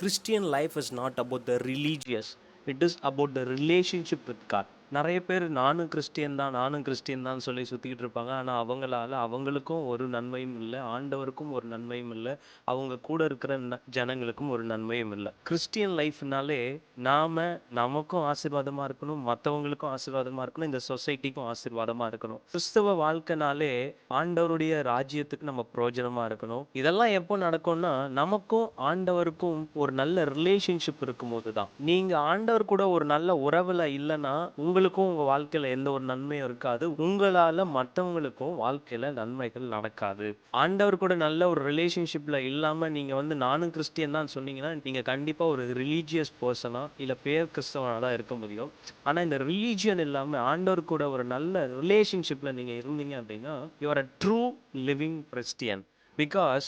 Christian life is not about the religious, it is about the relationship with God. நிறைய பேர் நானும் Christian தான் சொல்லி சுற்றிக்கிட்டு இருப்பாங்க. ஆனால் அவங்களால அவங்களுக்கும் ஒரு நன்மையும் இல்லை, ஆண்டவருக்கும் ஒரு நன்மையும் இல்லை, அவங்க கூட இருக்கிற ஜனங்களுக்கும் ஒரு நன்மையும் இல்லை. கிறிஸ்டியன் லைஃப்னாலே நமக்கும் ஆசீர்வாதமாக இருக்கணும், மற்றவங்களுக்கும் ஆசீர்வாதமாக இருக்கணும், இந்த சொசைட்டிக்கும் ஆசீர்வாதமாக இருக்கணும். கிறிஸ்தவ வாழ்க்கைனாலே ஆண்டவருடைய ராஜ்யத்துக்கு நம்ம பிரயோஜனமாக இருக்கணும். இதெல்லாம் எப்போ நடக்கும்னா நமக்கும் ஆண்டவருக்கும் ஒரு நல்ல ரிலேஷன்ஷிப் இருக்கும்போது தான். நீங்கள் ஆண்டவர் கூட ஒரு நல்ல உறவில் இல்லைன்னா உங்களுக்கும் உங்கள் வாழ்க்கையில் எந்த ஒரு நன்மையும் இருக்காது, உங்களால் மற்றவங்களுக்கும் வாழ்க்கையில் நன்மைகள் நடக்காது. ஆண்டவர் கூட நல்ல ஒரு ரிலேஷன்ஷிப்பில் இல்லாமல் நீங்கள் நானும் கிறிஸ்டியன் தான் சொன்னீங்கன்னா நீங்கள் கண்டிப்பாக ஒரு ரிலீஜியஸ் பர்சனாக இல்லை பேர் கிறிஸ்தவனாக தான் இருக்க முடியும். ஆனால் இந்த ரிலீஜியன் இல்லாமல் ஆண்டவர் கூட ஒரு நல்ல ரிலேஷன்ஷிப்பில் நீங்கள் இருந்தீங்க அப்படின்னா you are a true living Christian. Because